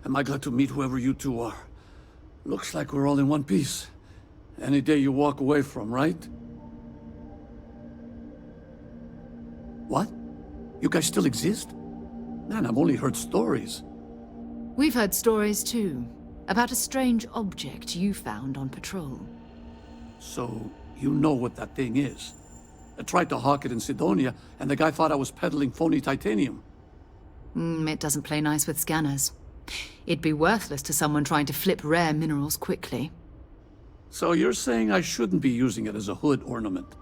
Am I glad to meet whoever you two are. Looks like we're all in one piece. Any day you walk away from, right? What? You guys still exist? Man, I've only heard stories. We've heard stories too, about a strange object you found on patrol. So, you know what that thing is? I tried to hawk it in Sidonia, and the guy thought I was peddling phony titanium. It doesn't play nice with scanners. It'd be worthless to someone trying to flip rare minerals quickly. So you're saying I shouldn't be using it as a hood ornament?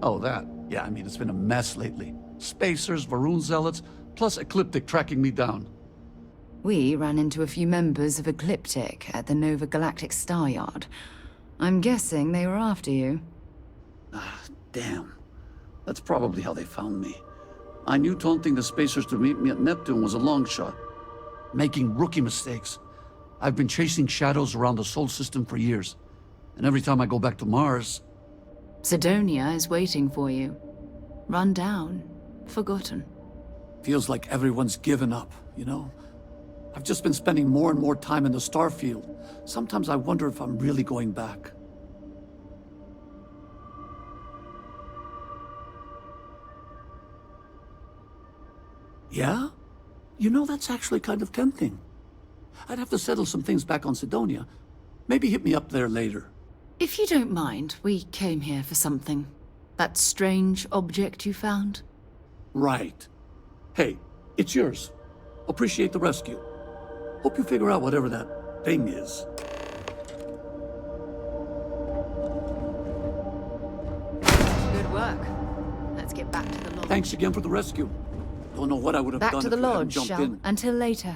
Oh, that. Yeah, I mean, it's been a mess lately. Spacers, Varun zealots, plus Ecliptic tracking me down. We ran into a few members of Ecliptic at the Nova Galactic Star Yard. I'm guessing they were after you. Ah, damn. That's probably how they found me. I knew taunting the Spacers to meet me at Neptune was a long shot. Making rookie mistakes. I've been chasing shadows around the Sol system for years. And every time I go back to Mars... Sidonia is waiting for you. Run down. Forgotten. Feels like everyone's given up, you know? I've just been spending more and more time in the Starfield. Sometimes I wonder if I'm really going back. Yeah? You know, that's actually kind of tempting. I'd have to settle some things back on Sidonia. Maybe hit me up there later. If you don't mind, we came here for something. That strange object you found? Right. Hey, it's yours. Appreciate the rescue. Hope you figure out whatever that thing is. Good work. Let's get back to the lodge. Thanks again for the rescue. Don't know what I would have Back done to if the you hadn't lodge, jumped shall? in. Until later.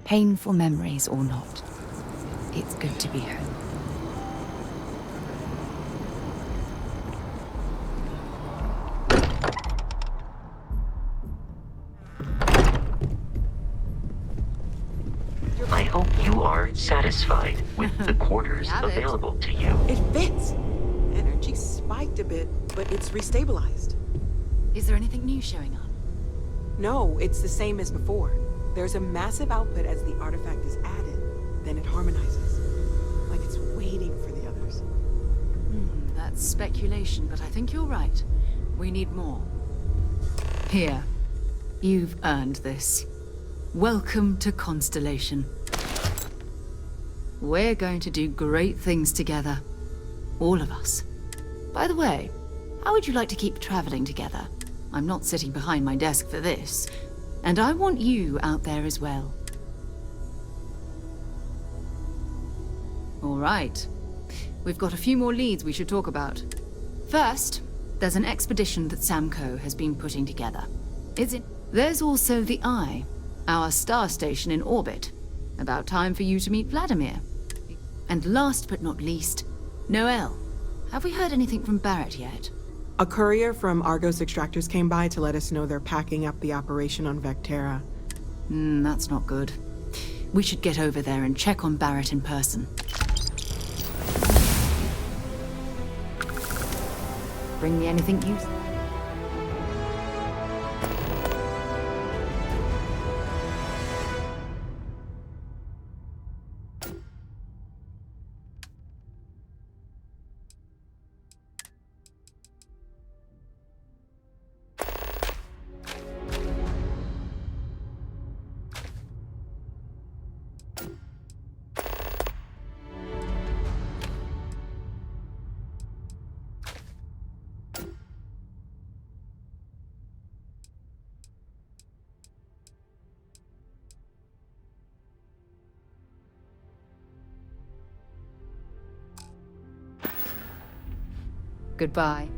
Painful memories or not, it's good to be home. I hope you are satisfied with the quarters Have it. available to you. It fits. Energy spiked a bit, but it's restabilized. Is there anything new showing up? No, it's the same as before. There's a massive output as the artifact is added. Then it harmonizes. Like it's waiting for the others. That's speculation, but I think you're right. We need more. Here. You've earned this. Welcome to Constellation. We're going to do great things together. All of us. By the way, how would you like to keep traveling together? I'm not sitting behind my desk for this. And I want you out there as well. All right. We've got a few more leads we should talk about. First, there's an expedition that Samco has been putting together. There's also the Eye, our star station in orbit. About time for you to meet Vladimir. And last but not least, Noel. Have we heard anything from Barrett yet? A courier from Argos Extractors came by to let us know they're packing up the operation on Vectera. That's not good. We should get over there and check on Barrett in person. Bring me anything useful. Goodbye.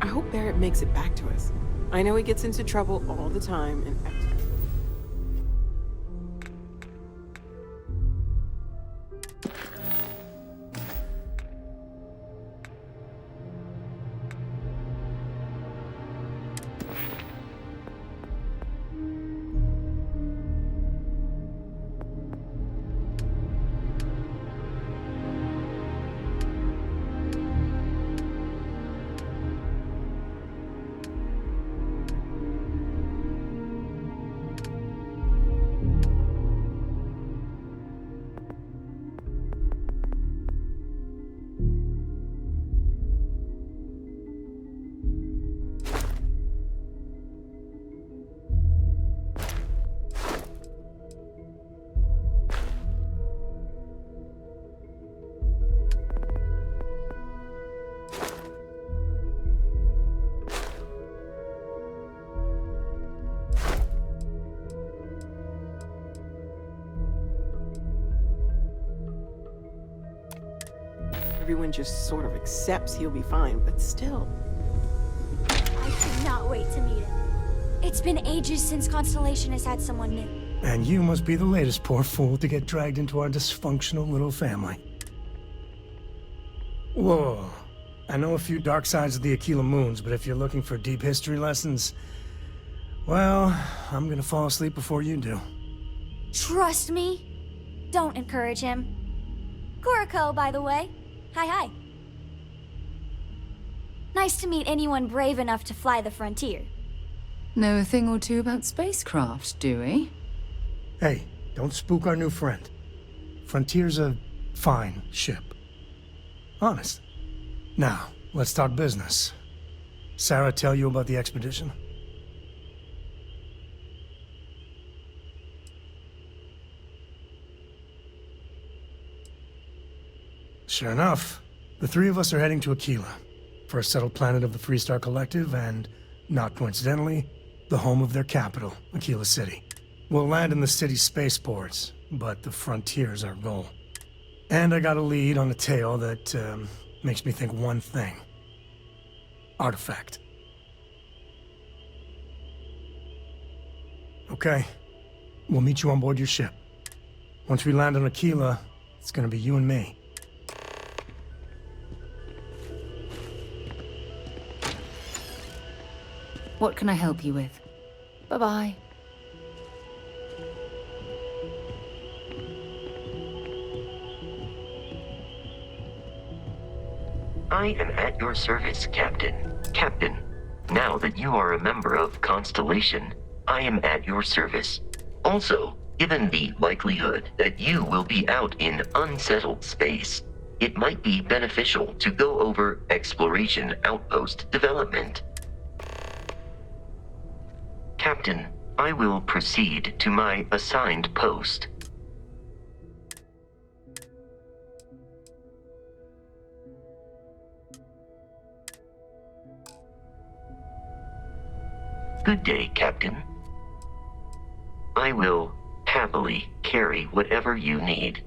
I hope Barrett makes it back to us. I know he gets into trouble all the time and... Everyone just sort of accepts he'll be fine, but still. I cannot wait to meet him. It's been ages since Constellation has had someone new. And you must be the latest poor fool to get dragged into our dysfunctional little family. Whoa. I know a few dark sides of the Akila moons, but if you're looking for deep history lessons, well, I'm gonna fall asleep before you do. Trust me. Don't encourage him. Kuriko, by the way. Hi. Nice to meet anyone brave enough to fly the frontier. Know a thing or two about spacecraft, do we? Hey, don't spook our new friend. Frontier's a fine ship. Honest. Now, let's talk business. Sarah tell you about the expedition? Sure enough, the three of us are heading to Akila, first settled planet of the Freestar Collective and, not coincidentally, the home of their capital, Akila City. We'll land in the city's spaceports, but the frontier's our goal. And I got a lead on a tale that makes me think one thing. Artifact. Okay, We'll meet you on board your ship. Once we land on Akila, it's gonna be you and me. What can I help you with? Bye-bye. I am at your service, Captain. Captain, now that you are a member of Constellation, I am at your service. Also, given the likelihood that you will be out in unsettled space, it might be beneficial to go over exploration outpost development. Captain, I will proceed to my assigned post. Good day, Captain. I will happily carry whatever you need.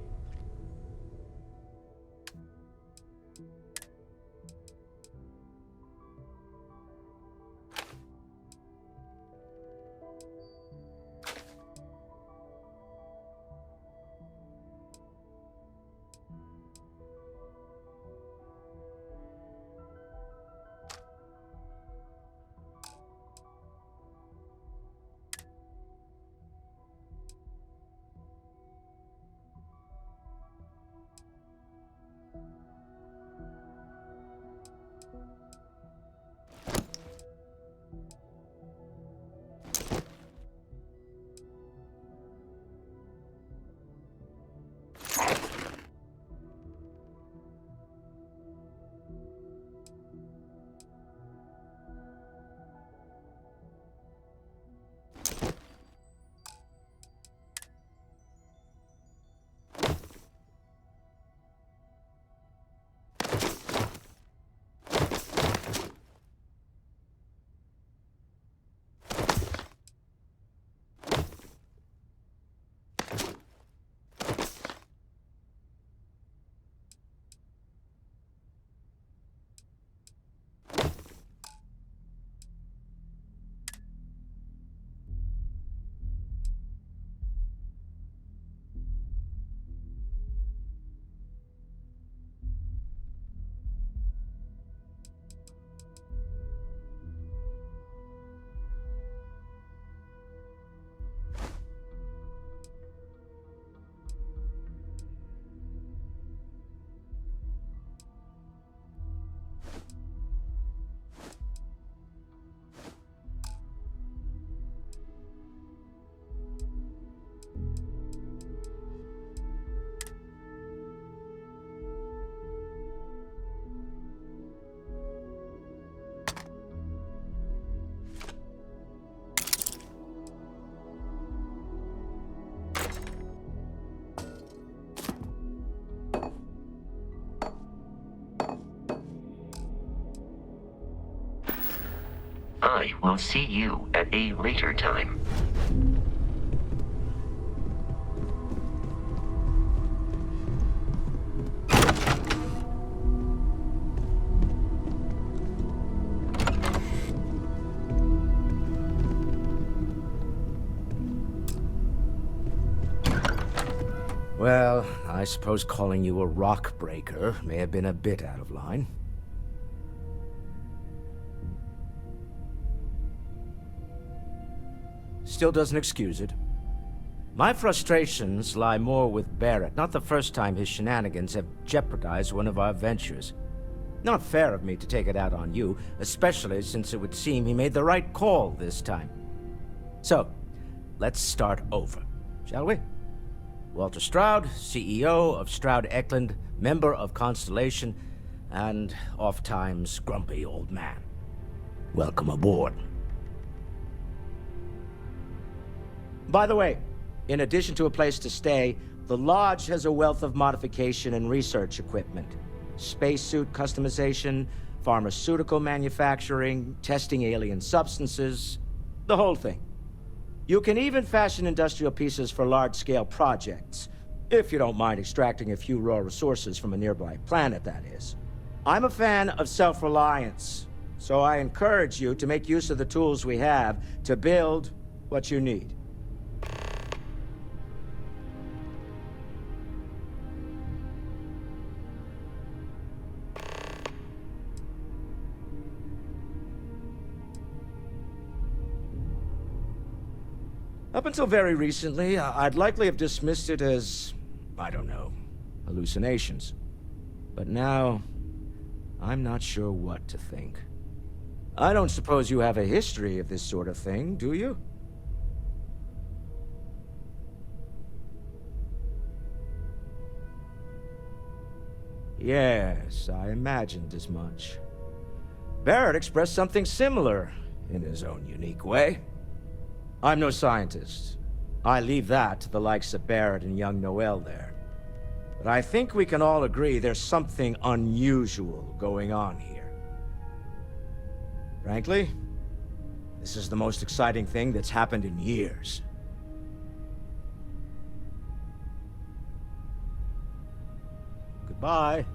I will see you at a later time. Well, I suppose calling you a rock breaker may have been a bit out of line. Still doesn't excuse it. My frustrations lie more with Barrett, not the first time his shenanigans have jeopardized one of our ventures. Not fair of me to take it out on you, especially since it would seem he made the right call this time. So, let's start over, shall we? Walter Stroud, CEO of Stroud Eklund, member of Constellation, and oft-times grumpy old man. Welcome aboard. By the way, in addition to a place to stay, the Lodge has a wealth of modification and research equipment. Spacesuit customization, pharmaceutical manufacturing, testing alien substances, the whole thing. You can even fashion industrial pieces for large-scale projects, if you don't mind extracting a few raw resources from a nearby planet, that is. I'm a fan of self-reliance, so I encourage you to make use of the tools we have to build what you need. Up until very recently, I'd likely have dismissed it as, I don't know, hallucinations. But now, I'm not sure what to think. I don't suppose you have a history of this sort of thing, do you? Yes, I imagined as much. Barrett expressed something similar, in his own unique way. I'm no scientist. I leave that to the likes of Barrett and young Noel there. But I think we can all agree there's something unusual going on here. Frankly, this is the most exciting thing that's happened in years. Goodbye.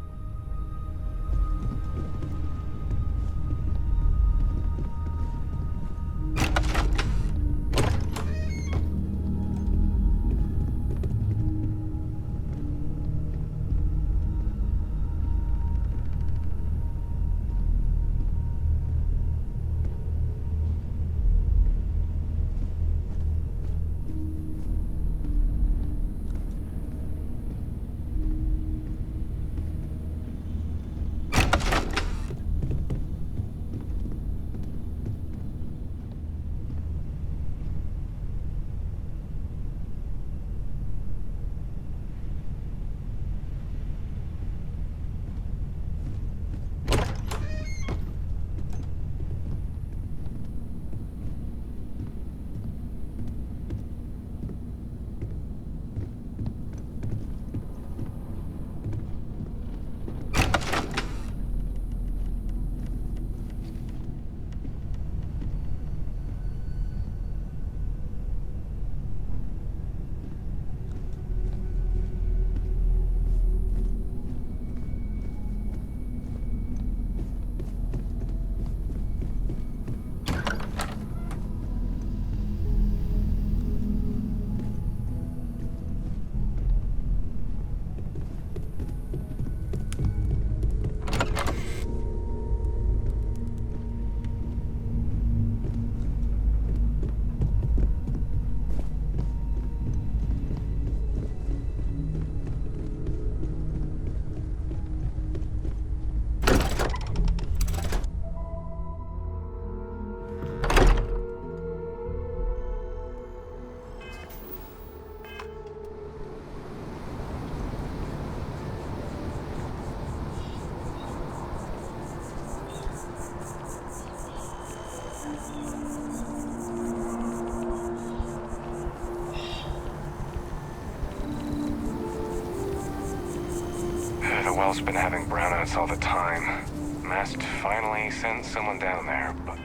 The well's been having brownouts all the time. Mast finally sent someone down there, but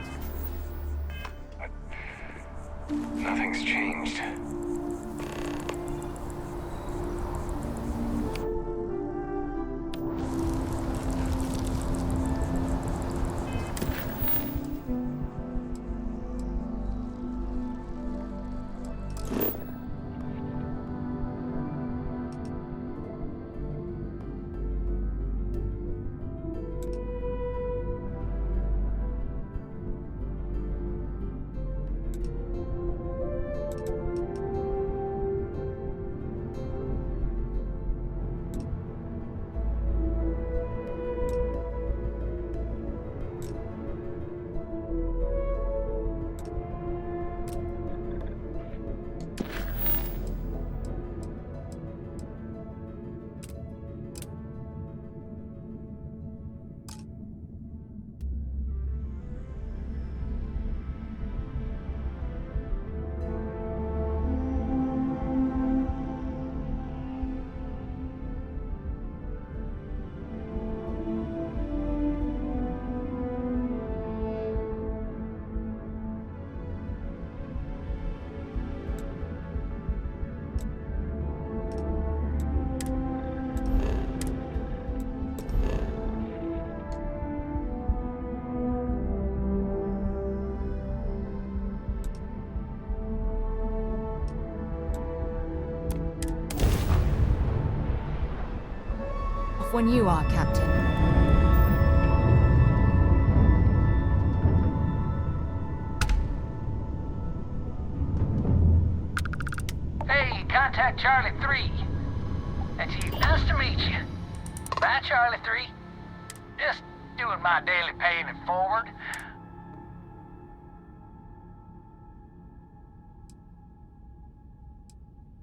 nothing's changed. When you are, Captain. Charlie 3. And gee, nice to meet you. Bye, Charlie 3. Just doing my daily paying it forward.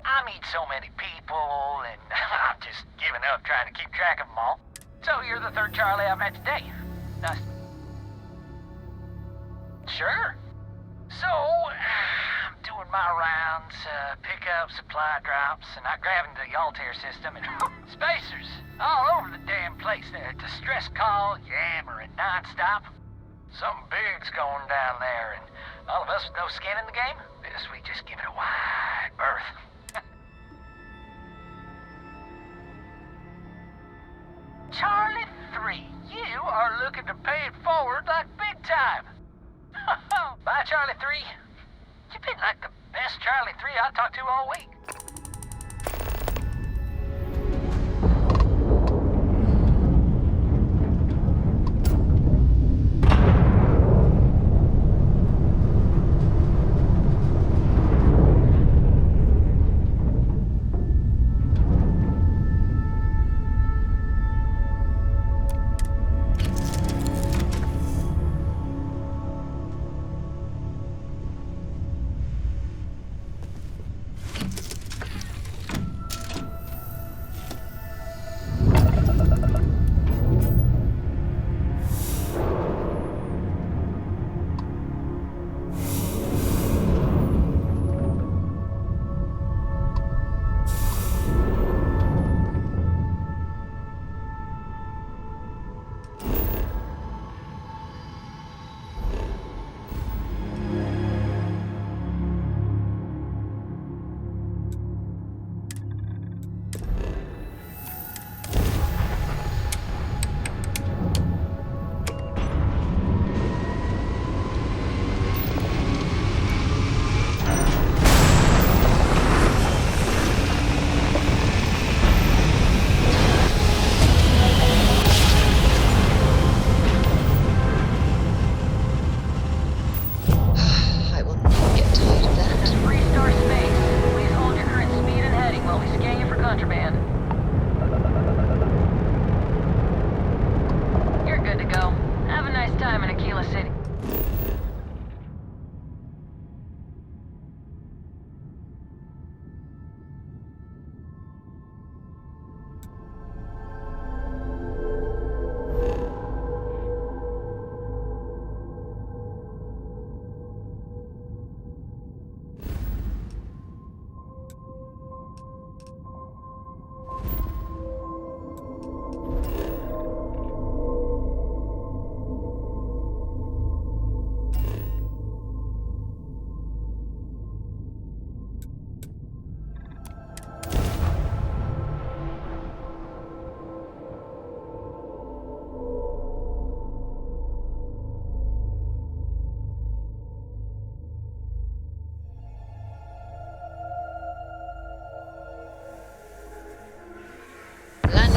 I meet so many people, and I'm just giving up trying to keep track of them all. So you're the third Charlie I've met today. Nice. Sure. So, I'm doing my rounds, pick up supply drops, and I grab into the Altair system, and spacers all over the damn place there. Distress call, yammering nonstop. Something big's going down there, and all of us with no skin in the game, we just give it a wide berth. Charlie 3, you are looking to pay it forward like big time. Bye, Charlie 3. You've been like the best Charlie 3 I've talked to all week.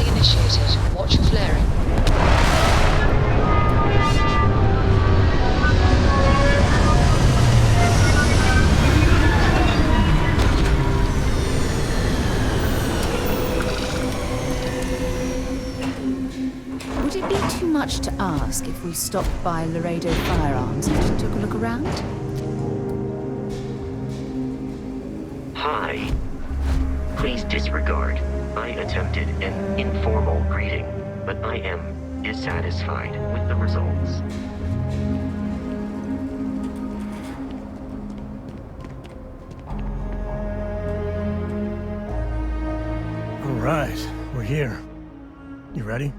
Initiated. Watch your flaring. Would it be too much to ask if we stopped by Laredo Firearms and took a look around? Hi. Please disregard. I attempted an informal greeting, but I am dissatisfied with the results. All right, we're here. You ready?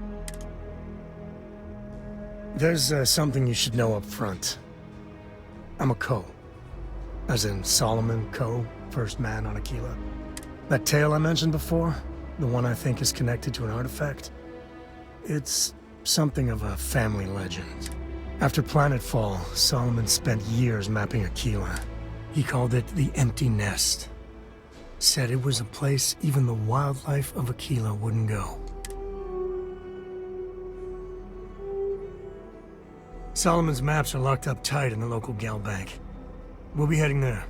There's something you should know up front. I'm a Co. As in Solomon Co., first man on Akila. That tale I mentioned before, the one I think is connected to an artifact, it's something of a family legend. After Planetfall, Solomon spent years mapping Akila. He called it the Empty Nest. Said it was a place even the wildlife of Akila wouldn't go. Solomon's maps are locked up tight in the local gal bank. We'll be heading there.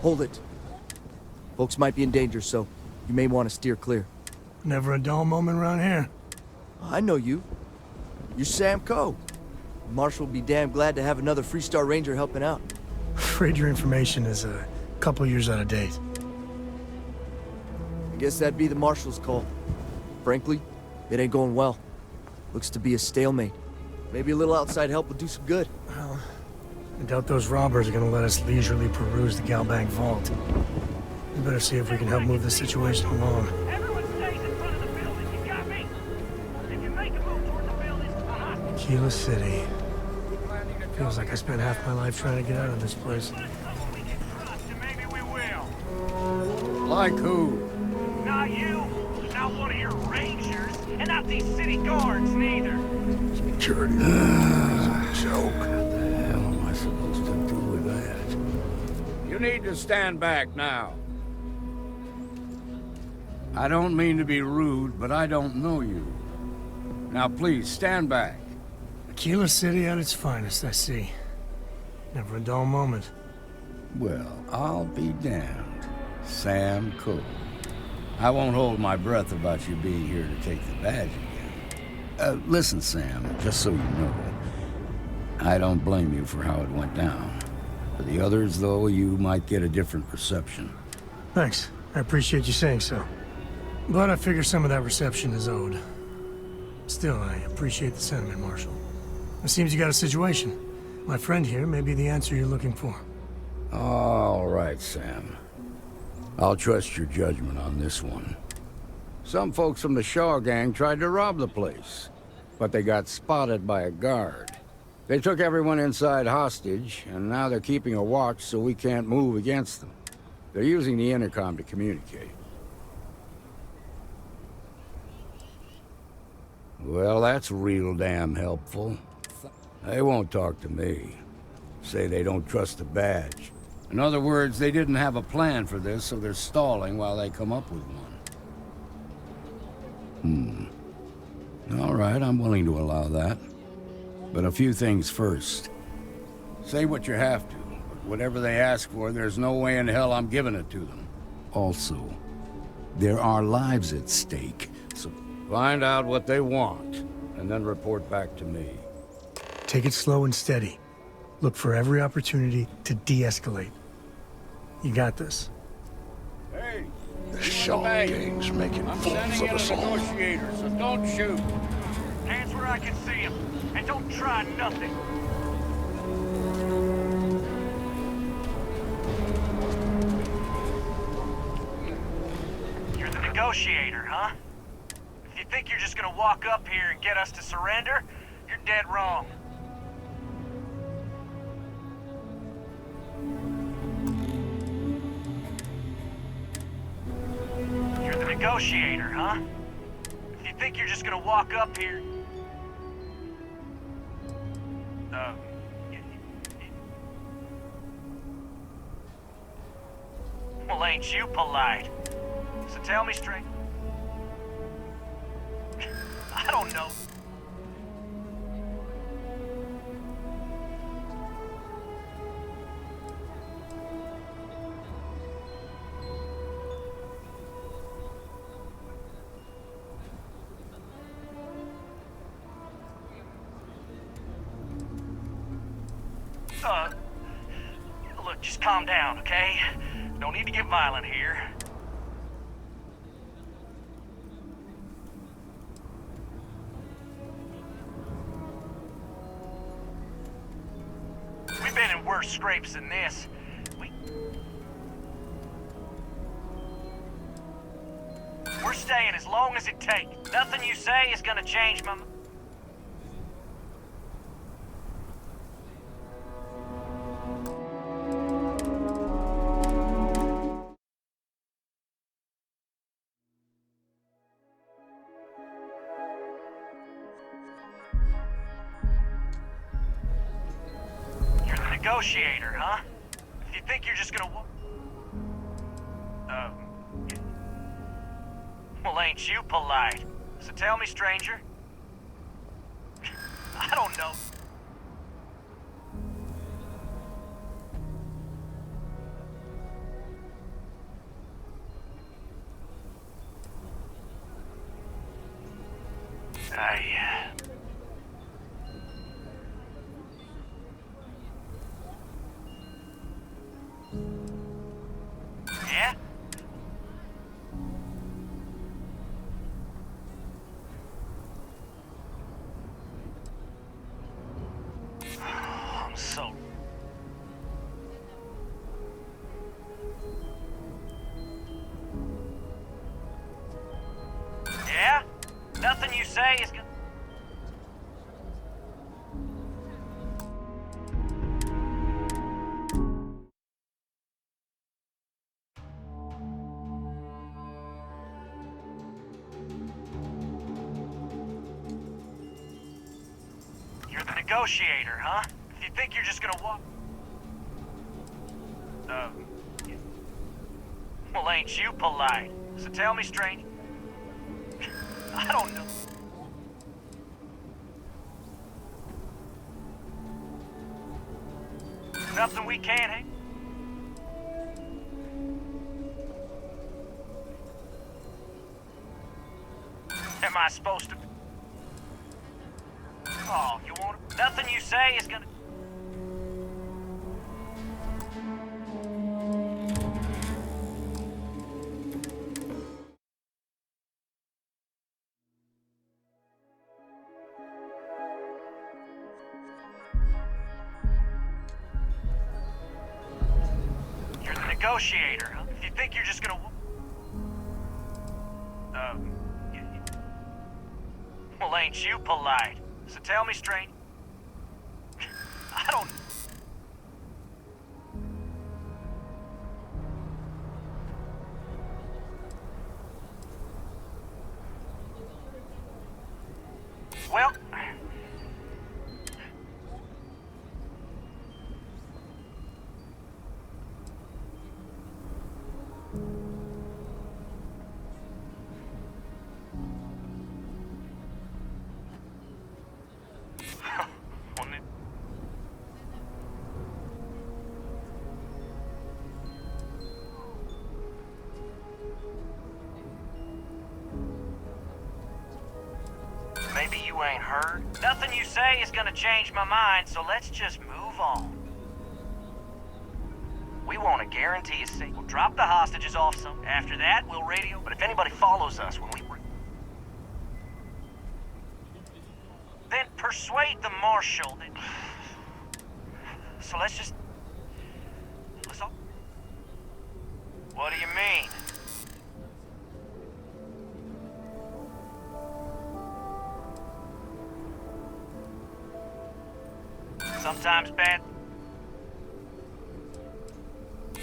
Hold it. Folks might be in danger, so you may want to steer clear. Never a dull moment around here. I know you. You're Sam Coe. Marshal will be damn glad to have another Freestar Ranger helping out. Afraid your information is a couple years out of date. I guess that'd be the Marshal's call. Frankly, it ain't going well. Looks to be a stalemate. Maybe a little outside help would do some good. Well, I doubt those robbers are gonna let us leisurely peruse the Galbank vault. We better see if we can help move the situation along. Everyone stays in front of the building. You got me? If you make a move toward the building, Akila City. Feels like I spent half my life trying to get out of this place. we can trust, and maybe we will. Like who? Not you, not one of your rangers, and not these city guards neither. Security. Joke. What the hell am I supposed to do with that? You need to stand back now. I don't mean to be rude, but I don't know you. Now please, stand back. Akila City at its finest, I see. Never a dull moment. Well, I'll be damned. Sam Coe. I won't hold my breath about you being here to take the badge again. Listen, Sam, just so you know, I don't blame you for how it went down. For the others, though, you might get a different perception. Thanks. I appreciate you saying so. But I figure some of that reception is owed. Still, I appreciate the sentiment, Marshal. It seems you got a situation. My friend here may be the answer you're looking for. All right, Sam. I'll trust your judgment on this one. Some folks from the Shaw gang tried to rob the place, but they got spotted by a guard. They took everyone inside hostage, and now they're keeping a watch so we can't move against them. They're using the intercom to communicate. Well, that's real damn helpful. They won't talk to me. Say they don't trust the badge. In other words, they didn't have a plan for this, so they're stalling while they come up with one. All right, I'm willing to allow that. But a few things first. Say what you have to, but whatever they ask for, there's no way in hell I'm giving it to them. Also, there are lives at stake, so find out what they want, and then report back to me. Take it slow and steady. Look for every opportunity to de-escalate. You got this. Hey! The Shaw gang's making I'm fools sending of in us a all. negotiator, so don't shoot. Hands where I can see him, and don't try nothing. You're the negotiator, huh? If you think you're just gonna walk up here and get us to surrender, you're dead wrong. You're the negotiator, huh? If you think you're just gonna walk up here... Well, ain't you polite? So tell me straight. I don't know. Look, just calm down, okay? No need to get violent here. We've been in worse scrapes than this. We're staying as long as it takes. Nothing you say is gonna change my... Negotiator, huh? If you think you're just gonna well, ain't you polite? So tell me, stranger. I don't know. say is gonna... You're the negotiator, huh? If you think you're just gonna walk... Well, ain't you polite? So tell me, stranger. I don't know. Nothing we can't hang. Am I supposed to? Oh, you want it? Nothing you say is gonna... You're the negotiator, huh? If you think you're just gonna... Well, ain't you polite? So tell me, stranger. I don't... Well... Well, maybe you ain't heard. Nothing you say is gonna change my mind, so let's just move on. We want to guarantee a safe. We'll drop the hostages off some. After that, we'll radio. But if anybody follows us when we... Then persuade the marshal that... So let's just... Let's all... What do you mean? Sometimes bad...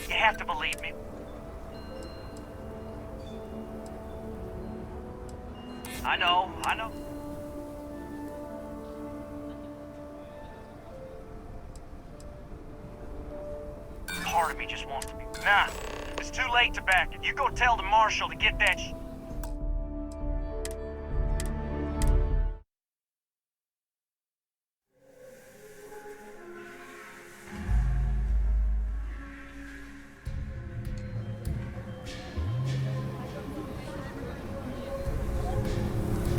You have to believe me. I know. Part of me just wants to be... Nah, it's too late to back it. You go tell the marshal to get that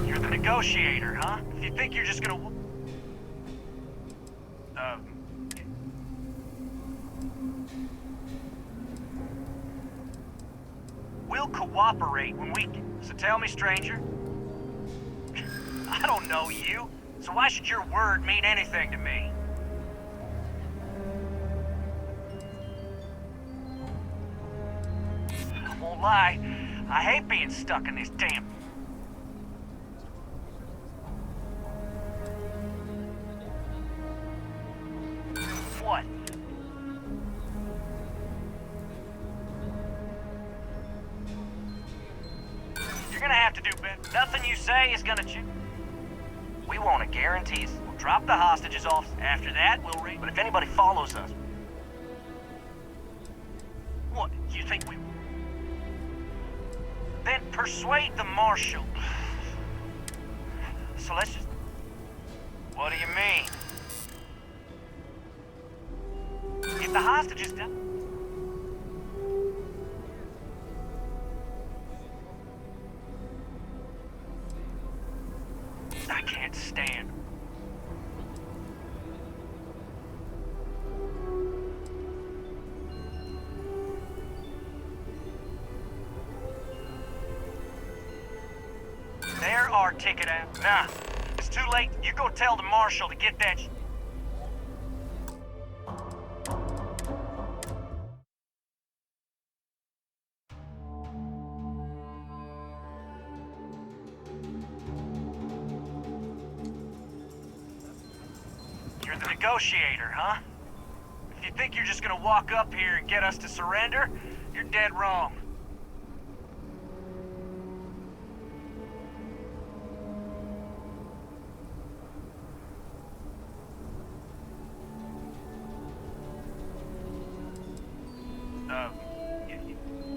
You're the negotiator, huh? If you think you're just gonna... We'll cooperate when we... So tell me, stranger. I don't know you, so why should your word mean anything to me? I won't lie, I hate being stuck in this damn... What? You're gonna have to do better. Nothing you say is gonna change. We want a guarantee. We'll drop the hostages off. After that, we'll raid. But if anybody follows us... What, you think we... Then persuade the marshal. So let's just... What do you mean? If the hostages die... I can't stand. There our ticket out. Nah, it's too late. You go tell the marshal to get that You're the negotiator, huh? If you think you're just gonna walk up here and get us to surrender, you're dead wrong.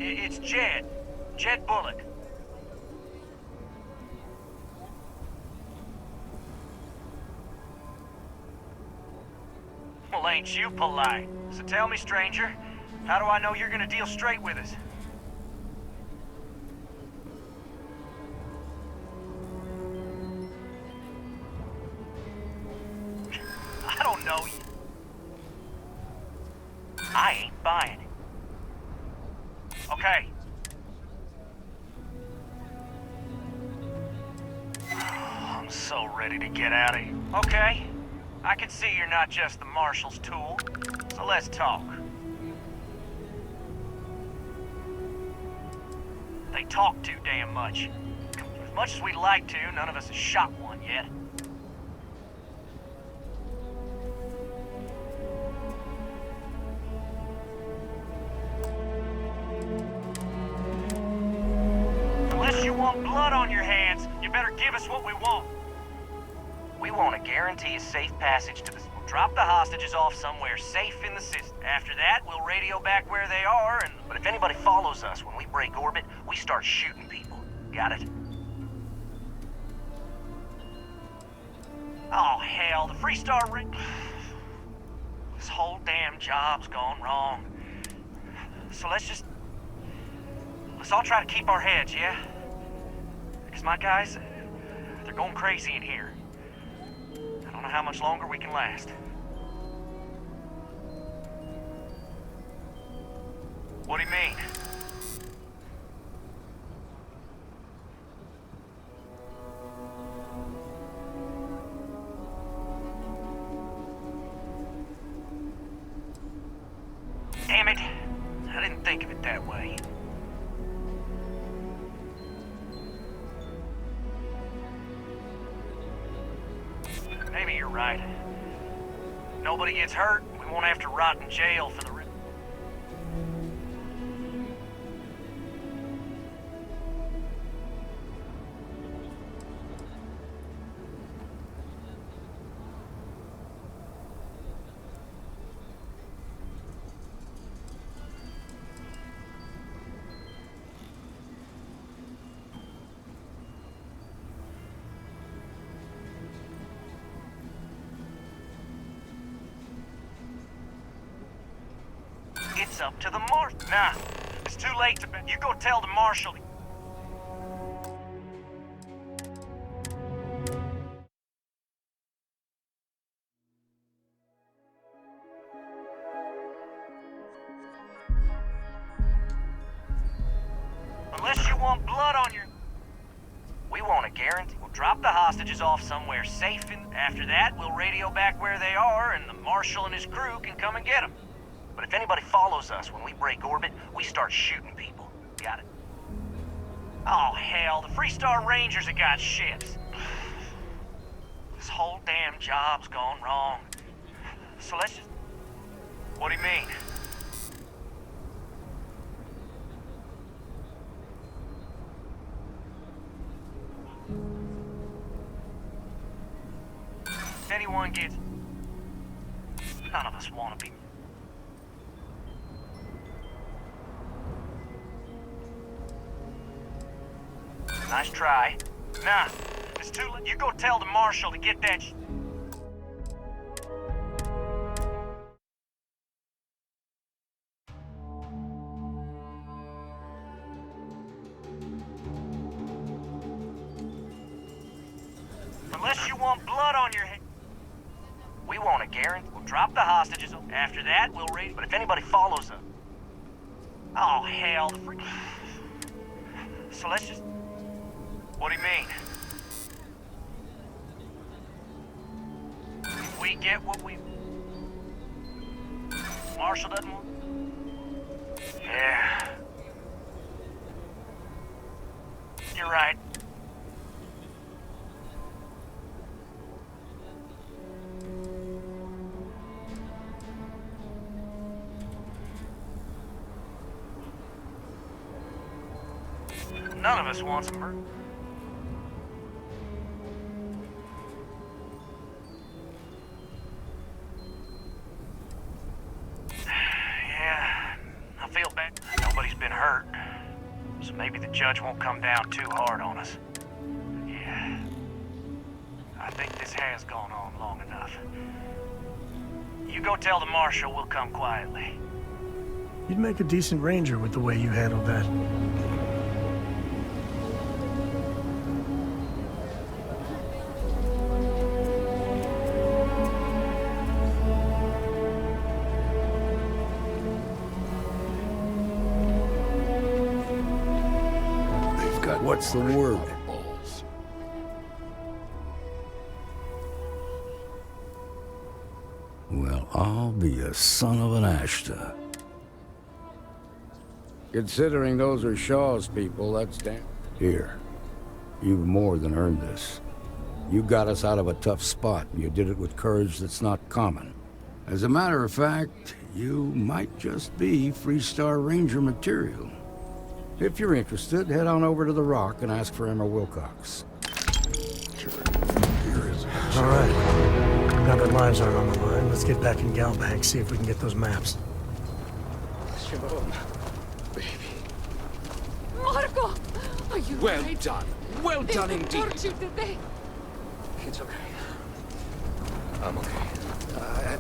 It's Jed. Jed Bullock. Well, ain't you polite? So tell me, stranger, how do I know you're gonna deal straight with us? I don't know you. I ain't buying it. Okay. I'm so ready to get out of here. Okay. I can see you're not just the Marshal's tool, so let's talk. They talk too damn much. As much as we'd like to, none of us has shot one yet. Unless you want blood on your hands, you better give us what we want. We want to guarantee a safe passage to the... We'll drop the hostages off somewhere safe in the system. After that, we'll radio back where they are, and... But if anybody follows us when we break orbit, we start shooting people. Got it? Oh, hell, the Freestar ring... This whole damn job's gone wrong. So let's all try to keep our heads, yeah? Because my guys, they're going crazy in here. I don't know how much longer we can last. What do you mean? Damn it. I didn't think of it that way. Maybe you're right. Nobody gets hurt, we won't have to rot in jail for the rest. It's up to the Marshal. Nah, it's too late to... You go tell the Marshal. Unless you want blood on your... We want a guarantee. We'll drop the hostages off somewhere safe, and after that, we'll radio back where they are, and the Marshal and his crew can come and get them. But if anybody follows us when we break orbit, we start shooting people. Got it? Oh, hell, the Freestar Rangers have got ships. This whole damn job's gone wrong. So let's just... What do you mean? If anyone gets... None of us want to be... Nice try. Nah, it's too late. You go tell the Marshal to get that Unless you want blood on your head. We want a guarantee. We'll drop the hostages. After that, we'll raid. But if anybody follows us... Oh, hell. So let's just... What do you mean? If we get what we... Marshal doesn't want... Yeah. You're right. None of us wants them. Yeah, I feel bad. Nobody's been hurt. So maybe the judge won't come down too hard on us. Yeah. I think this has gone on long enough. You go tell the marshal we'll come quietly. You'd make a decent ranger with the way you handled that. They've got what's the word? Well, I'll be a son of an Ashta. Considering those are Shaw's people, that's damn... Here. You've more than earned this. You got us out of a tough spot, and you did it with courage that's not common. As a matter of fact, you might just be Freestar Ranger material. If you're interested, head on over to the Rock and ask for Emma Wilcox. All right. Now that lives aren't on the line, let's get back in Galbank, see if we can get those maps. Siobhan, baby. Marco! Are you Well right? done. Well done They indeed. tortured you, did they? It's okay. I'm okay.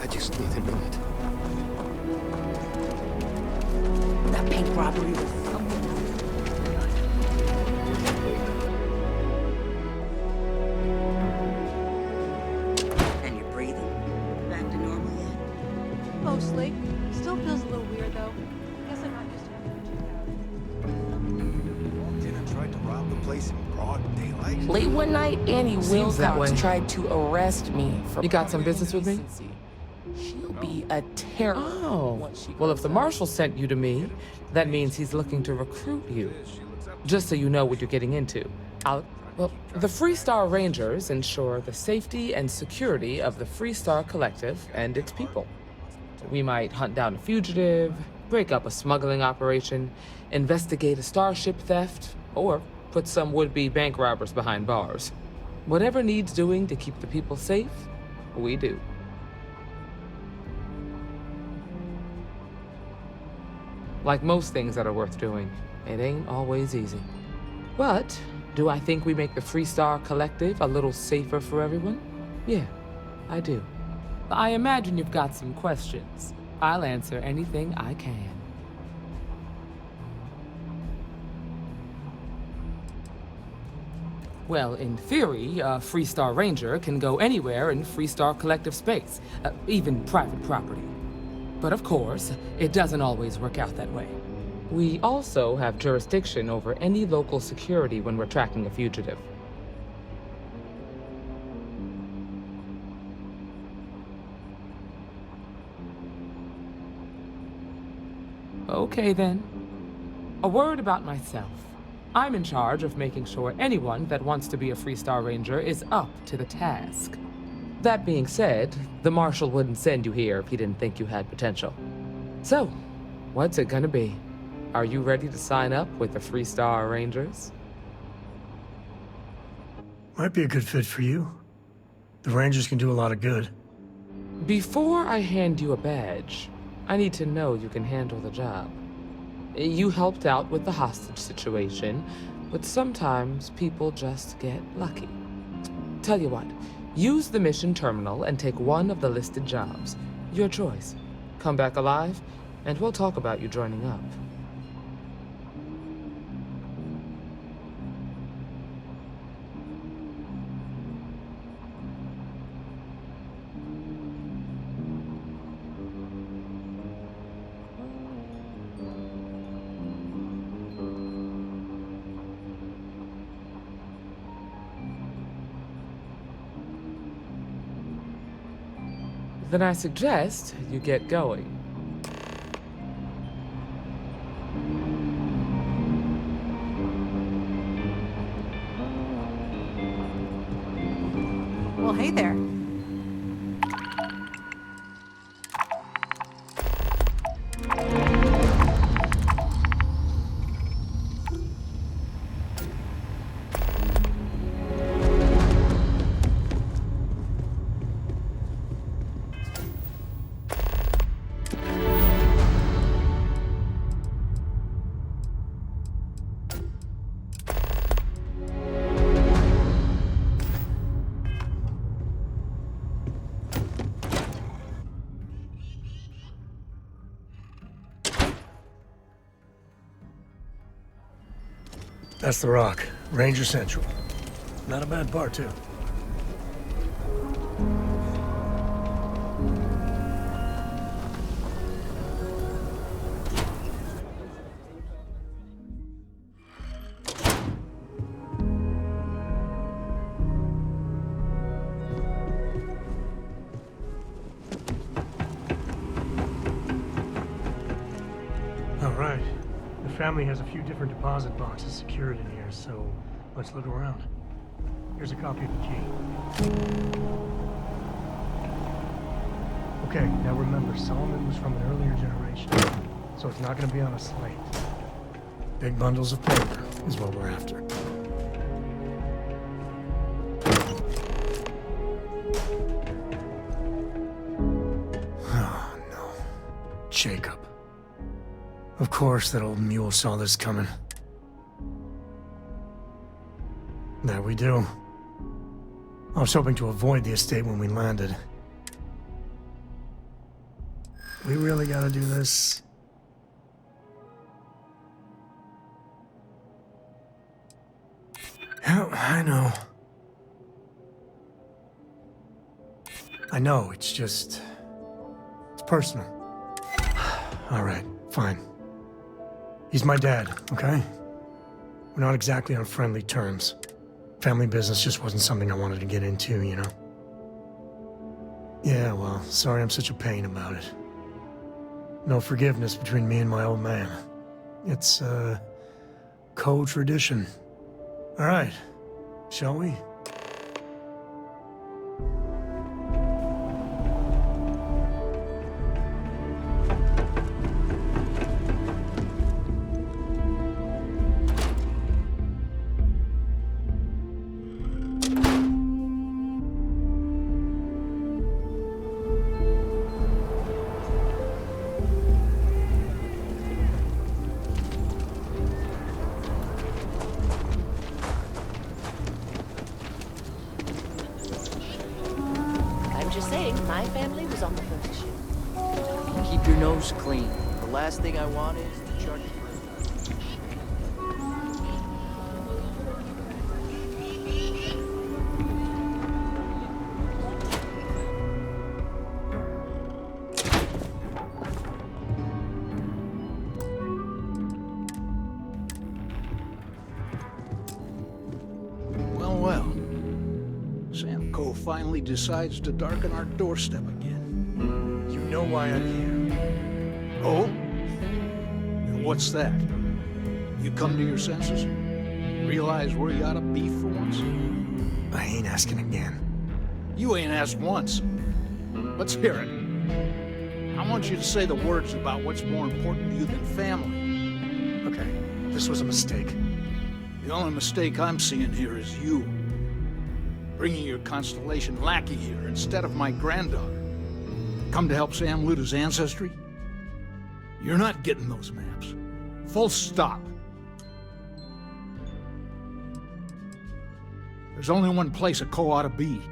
I just need a minute. That bank robbery was something. And you're breathing? Back to normal yet? Mostly. Still feels a little weird, though. Guess I'm not used to having to check out. Walked in and tried to rob the place in broad daylight. Late one night, Annie Seems that Wilcox way. tried to arrest me for... You got some business with me? She'll be a terror. Oh. Well, if the marshal sent you to me, that means he's looking to recruit you. Just so you know what you're getting into. Well, the Freestar Rangers ensure the safety and security of the Freestar Collective and its people. We might hunt down a fugitive, break up a smuggling operation, investigate a starship theft, or put some would-be bank robbers behind bars. Whatever needs doing to keep the people safe, we do. Like most things that are worth doing, it ain't always easy. But do I think we make the Freestar Collective a little safer for everyone? Yeah, I do. I imagine you've got some questions. I'll answer anything I can. Well, in theory, a Freestar Ranger can go anywhere in Freestar Collective space, even private property. But of course, it doesn't always work out that way. We also have jurisdiction over any local security when we're tracking a fugitive. Okay then. A word about myself. I'm in charge of making sure anyone that wants to be a Freestar Ranger is up to the task. That being said, the Marshal wouldn't send you here if he didn't think you had potential. So, what's it gonna be? Are you ready to sign up with the Freestar Rangers? Might be a good fit for you. The Rangers can do a lot of good. Before I hand you a badge, I need to know you can handle the job. You helped out with the hostage situation, but sometimes people just get lucky. Tell you what, use the mission terminal and take one of the listed jobs. Your choice. Come back alive, and we'll talk about you joining up. Then I suggest you get going. Well, hey there. That's the Rock. Ranger Central. Not a bad bar, too. All right. The family has a few different deposit boxes secured in here, so let's look around. Here's a copy of the key. Okay, now remember, Solomon was from an earlier generation, so it's not going to be on a slate. Big bundles of paper is what we're after. Oh, no. Jacob. Of course that old mule saw this coming. There we do. I was hoping to avoid the estate when we landed. We really gotta do this. Yeah, I know. I know, it's just... it's personal. All right, fine. He's my dad, okay? We're not exactly on friendly terms. Family business just wasn't something I wanted to get into, you know? Yeah, well, sorry I'm such a pain about it. No forgiveness between me and my old man. It's, co-tradition. All right, shall we? My family was on the first ship. Keep your nose clean. The last thing I want is to charge you for Well. Sam Coe finally decides to darken our doorstep again. You know why I'm here. Oh? And what's that? You come to your senses? Realize where you ought to be for once? I ain't asking again. You ain't asked once. Let's hear it. I want you to say the words about what's more important to you than family. Okay, this was a mistake. The only mistake I'm seeing here is you. Bringing your Constellation lackey here instead of my granddaughter. Come to help Sam loot his ancestry? You're not getting those maps. Full stop. There's only one place a Coe ought to be.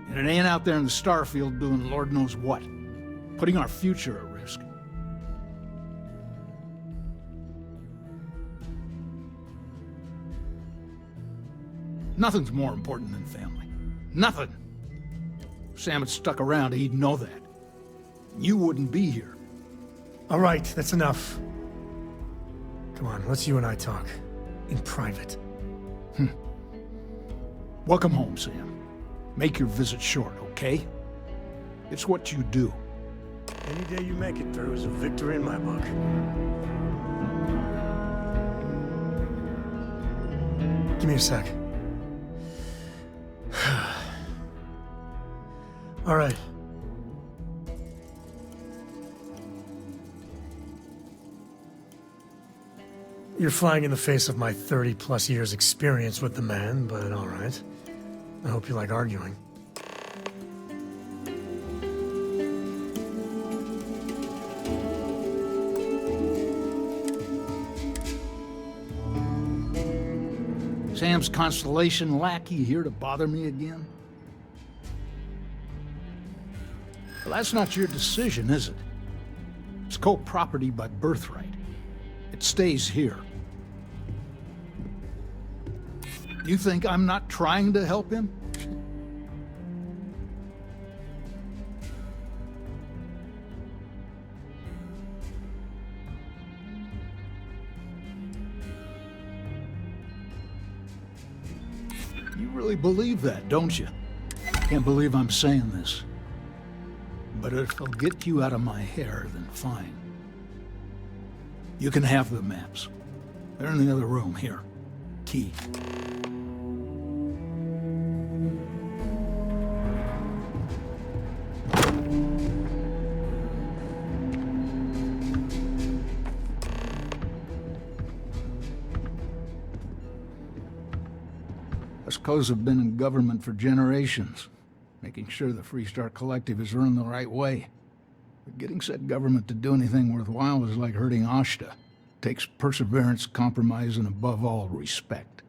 And it ain't out there in the Starfield doing Lord knows what. Putting our future at risk. Nothing's more important than family. Nothing. If Sam had stuck around, he'd know that. You wouldn't be here. All right, that's enough. Come on, let's you and I talk. In private. Welcome home, Sam. Make your visit short, okay? It's what you do. Any day you make it through is a victory in my book. Give me a sec. All right. You're flying in the face of my 30-plus years experience with the man, but all right. I hope you like arguing. Sam's Constellation lackey here to bother me again? Well, that's not your decision, is it? It's Coe property by birthright. It stays here. You think I'm not trying to help him? You really believe that, don't you? Can't believe I'm saying this. But if it'll get you out of my hair, then fine. You can have the maps. They're in the other room, here. Key. Us co's have been in government for generations, making sure the Freestar Collective is run the right way. But getting said government to do anything worthwhile is like hurting Ashta. Takes perseverance, compromise, and above all, respect.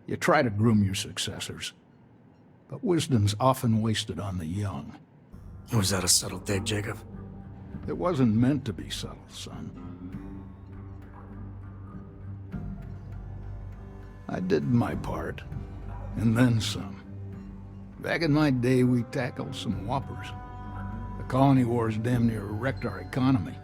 You try to groom your successors, but wisdom's often wasted on the young. Was that a subtle dig, Jacob? It wasn't meant to be subtle, son. I did my part, and then some. Back in my day, we tackled some whoppers. The colony wars damn near wrecked our economy.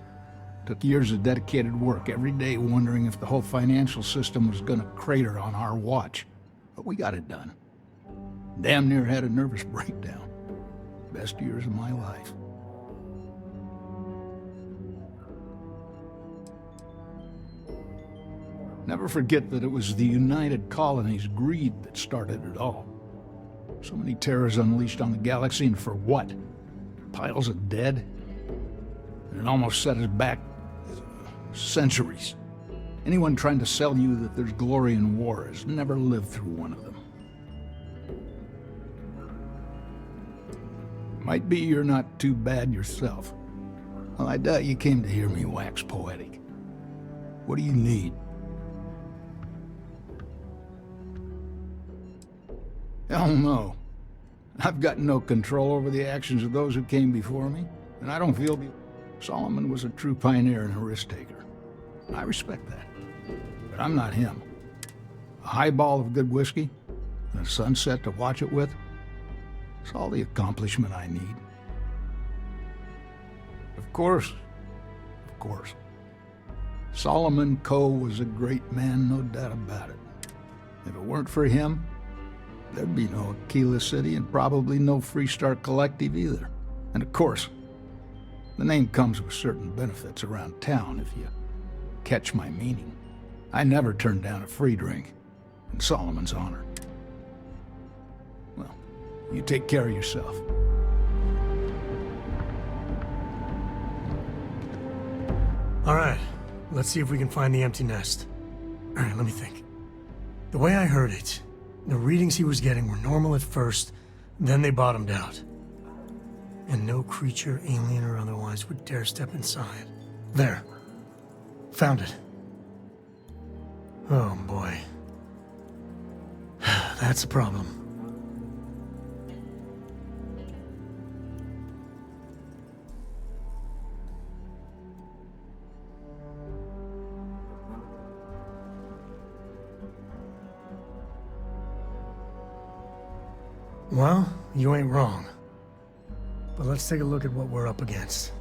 Took years of dedicated work, every day wondering if the whole financial system was gonna crater on our watch. But we got it done. Damn near had a nervous breakdown. Best years of my life. Never forget that it was the United Colonies' greed that started it all. So many terrors unleashed on the galaxy, and for what? Piles of dead? And it almost set us back centuries. Anyone trying to sell you that there's glory in war has never lived through one of them. Might be you're not too bad yourself. Well, I doubt you came to hear me wax poetic. What do you need? Hell no. I've got no control over the actions of those who came before me, and I don't feel... Solomon was a true pioneer and a risk-taker. I respect that. But I'm not him. A highball of good whiskey, and a sunset to watch it with, it's all the accomplishment I need. Of course. Solomon Coe was a great man, no doubt about it. If it weren't for him, there'd be no Akila City and probably no Freestar Collective either. And of course, the name comes with certain benefits around town if you catch my meaning. I never turned down a free drink, in Solomon's honor. Well, you take care of yourself. All right, let's see if we can find the empty nest. All right, let me think. The way I heard it, the readings he was getting were normal at first, then they bottomed out. And no creature, alien or otherwise, would dare step inside. There. Found it. Oh, boy. That's a problem. Well, you ain't wrong. But let's take a look at what we're up against.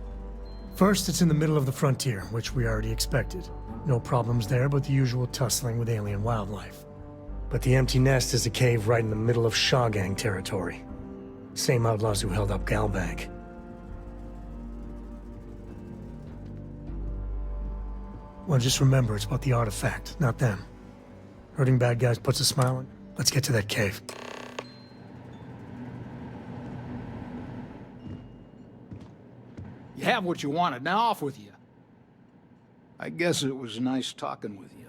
First, it's in the middle of the frontier, which we already expected. No problems there, but the usual tussling with alien wildlife. But the empty nest is a cave right in the middle of Shaw Gang territory. Same outlaws who held up Galbank. Well, just remember, it's about the artifact, not them. Hurting bad guys puts a smile on. Let's get to that cave. You have what you wanted, now off with you. I guess it was nice talking with you.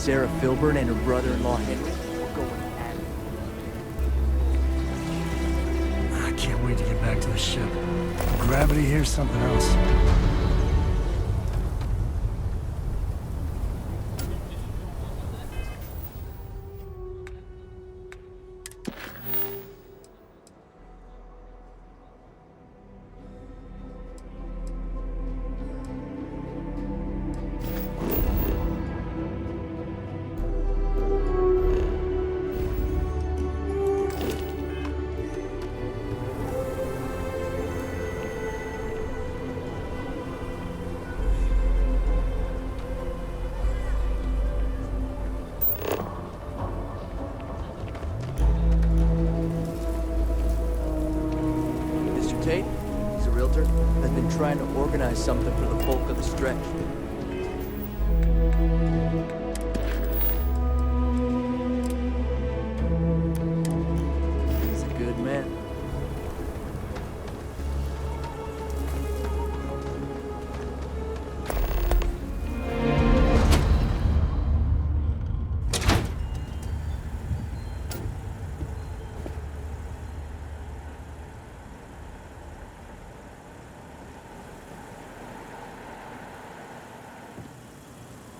Sarah Filburn and her brother-in-law Henry were going at it. I can't wait to get back to the ship. Gravity here's something else. Mr. Tate, he's a realtor, has been trying to organize something for the bulk of the stretch. He's a good man.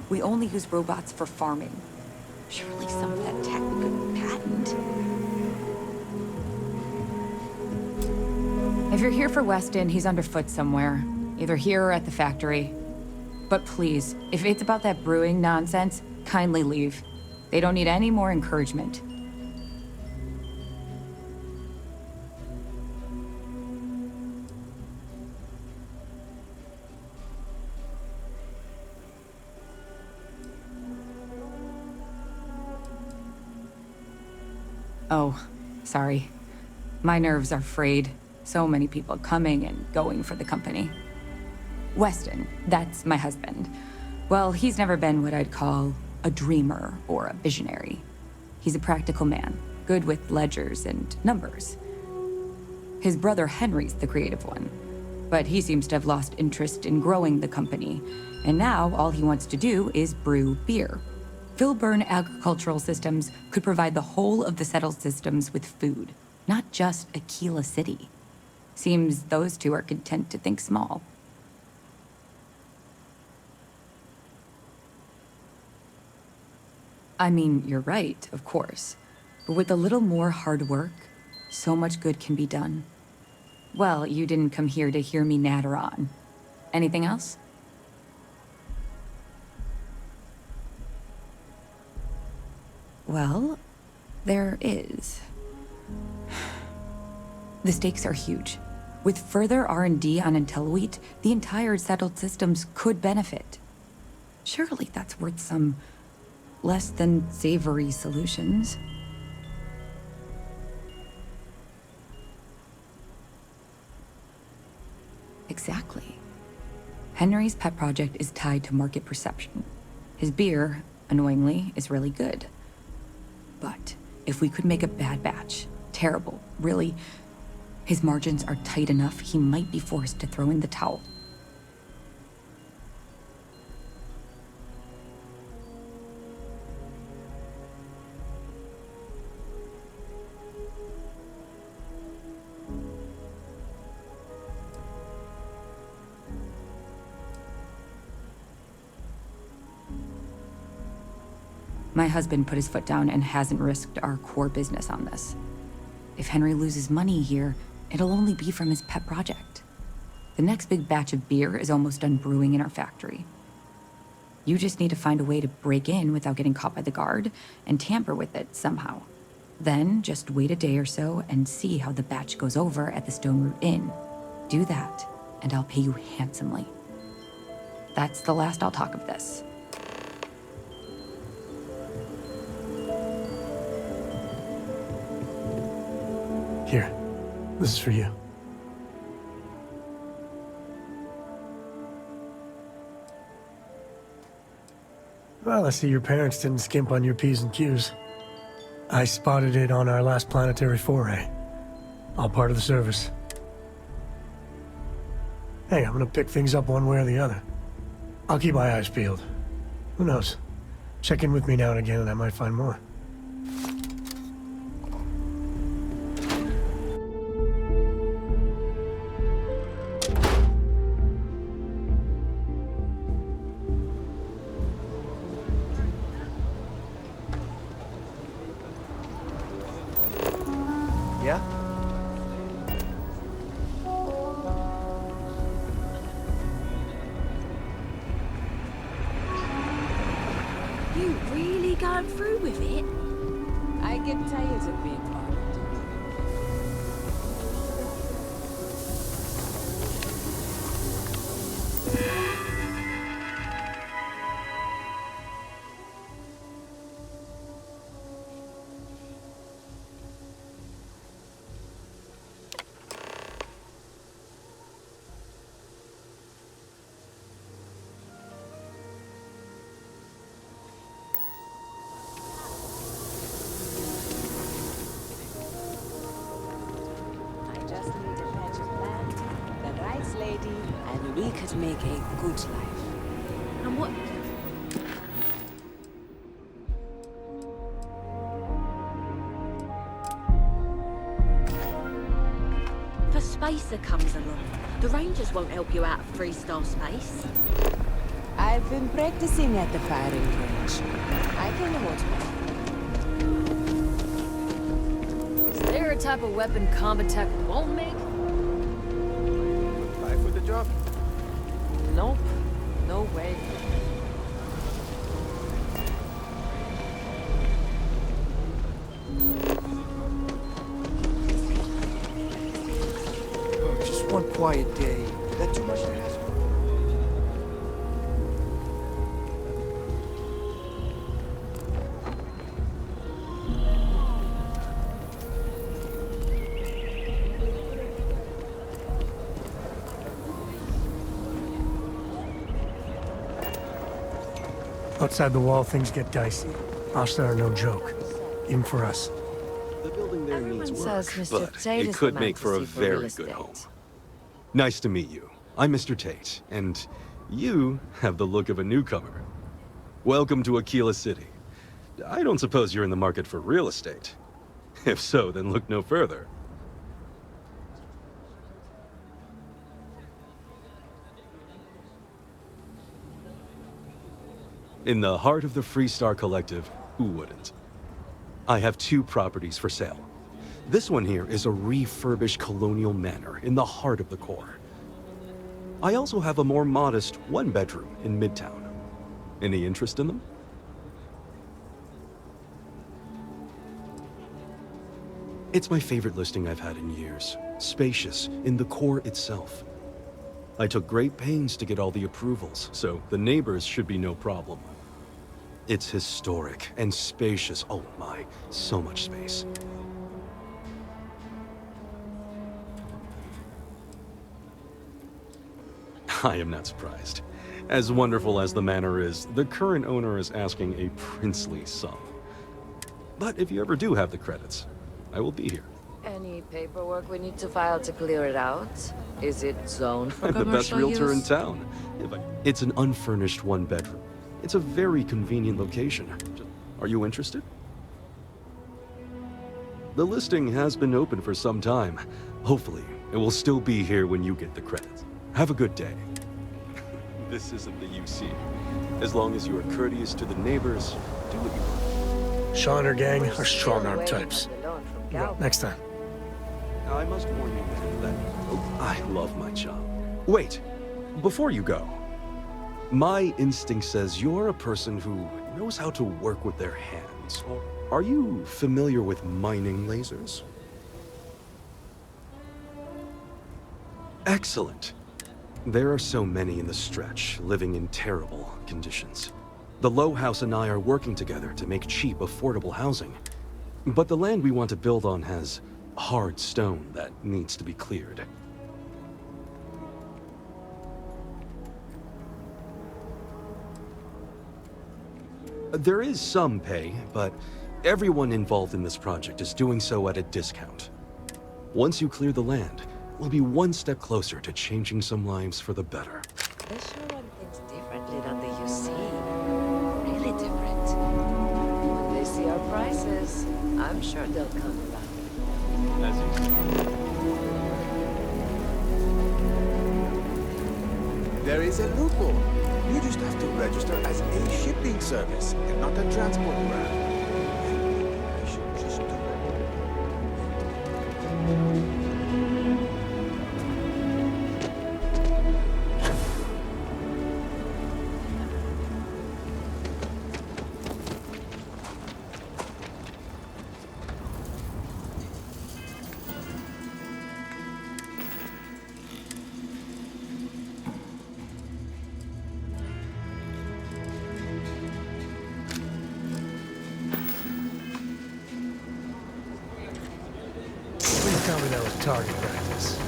We only use robots for farming. Surely some of that tech we could patent. If you're here for Weston, he's underfoot somewhere. Either here or at the factory. But please, if it's about that brewing nonsense, kindly leave. They don't need any more encouragement. Oh, sorry. My nerves are frayed. So many people coming and going for the company. Weston, that's my husband. Well, he's never been what I'd call a dreamer or a visionary. He's a practical man, good with ledgers and numbers. His brother Henry's the creative one, but he seems to have lost interest in growing the company, and now all he wants to do is brew beer. Filburn Agricultural Systems could provide the whole of the settled systems with food, not just Akila City. Seems those two are content to think small. I mean, you're right, of course. But with a little more hard work, so much good can be done. Well, you didn't come here to hear me natter on. Anything else? Well, there is. The stakes are huge. With further R&D on IntelliWheat, the entire settled systems could benefit. Surely that's worth some less than savory solutions. Exactly. Henry's pet project is tied to market perception. His beer, annoyingly, is really good. But if we could make a bad batch, terrible, really, his margins are tight enough he might be forced to throw in the towel. My husband put his foot down and hasn't risked our core business on this. If Henry loses money here, it'll only be from his pet project. The next big batch of beer is almost done brewing in our factory. You just need to find a way to break in without getting caught by the guard and tamper with it somehow. Then just wait a day or so and see how the batch goes over at the Stone Root Inn. Do that, and I'll pay you handsomely. That's the last I'll talk of this. Here, this is for you. Well, I see your parents didn't skimp on your P's and Q's. I spotted it on our last planetary foray. All part of the service. Hey, I'm gonna pick things up one way or the other. I'll keep my eyes peeled. Who knows? Check in with me now and again and I might find more. Yeah? You really going through with it? I get tired of being bothered. I just need a patch of land, the right lady, and we could make a good life. And what? If a spacer comes along, the Rangers won't help you out of 3-star space. I've been practicing at the firing range. I can hold my. Is there a type of weapon combat tech won't make? Apply for the job? Nope. No way. Oh, just one quiet day. Is that too much to ask? Outside the wall, things get dicey. Hostile are no joke. Even for us. The building there Everyone needs says work, Mr. but Tate it is could the make man for to a see for very real good estate. home. Nice to meet you. I'm Mr. Tate, and you have the look of a newcomer. Welcome to Akila City. I don't suppose you're in the market for real estate. If so, then look no further. In the heart of the Freestar Collective, who wouldn't? I have 2 properties for sale. This one here is a refurbished colonial manor in the heart of the core. I also have a more modest 1-bedroom in Midtown. Any interest in them? It's my favorite listing I've had in years. Spacious in the core itself. I took great pains to get all the approvals, so the neighbors should be no problem. It's historic and spacious. Oh my, so much space. I am not surprised. As wonderful as the manor is, the current owner is asking a princely sum. But if you ever do have the credits, I will be here. Any paperwork we need to file to clear it out? Is it zoned for I'm the best commercial realtor in use? town. It's an unfurnished 1-bedroom. It's a very convenient location. Are you interested? The listing has been open for some time. Hopefully, it will still be here when you get the credits. Have a good day. This isn't the UC. As long as you are courteous to the neighbors, do what you want. Shaw and her gang are strong-arm types. Well, next time. I must warn you that I love my job. Wait, before you go, my instinct says you're a person who knows how to work with their hands. Are you familiar with mining lasers? Excellent. There are so many in the stretch, living in terrible conditions. The Low House and I are working together to make cheap, affordable housing. But the land we want to build on has hard stone that needs to be cleared. There is some pay, but everyone involved in this project is doing so at a discount. Once you clear the land, we'll be one step closer to changing some lives for the better. They sure run things differently than the UC. Really be different. When they see our prices, I'm sure they'll come around. There is a loophole. You just have to register as a shipping service and not a transport brand. I should just do it. Please tell me that was target practice.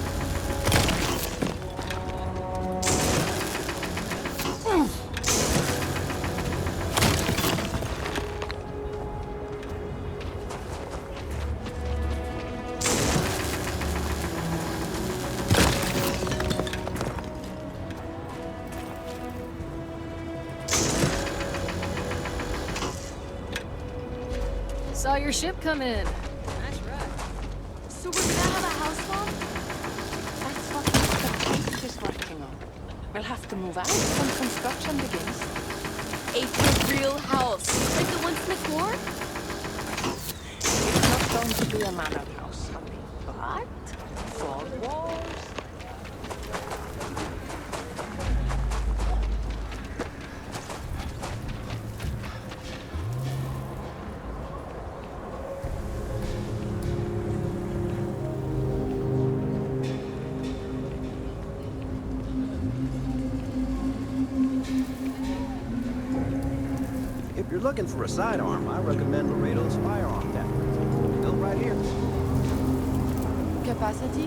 Saw your ship come in. So we're gonna have a house bomb? That's what the place is working on. We'll have to move out when construction begins. A real house, like the ones in the core? It's not going to be a manor house, honey, but four walls. If you're looking for a sidearm, I recommend Laredo's firearm factory. Built right here. Capacity?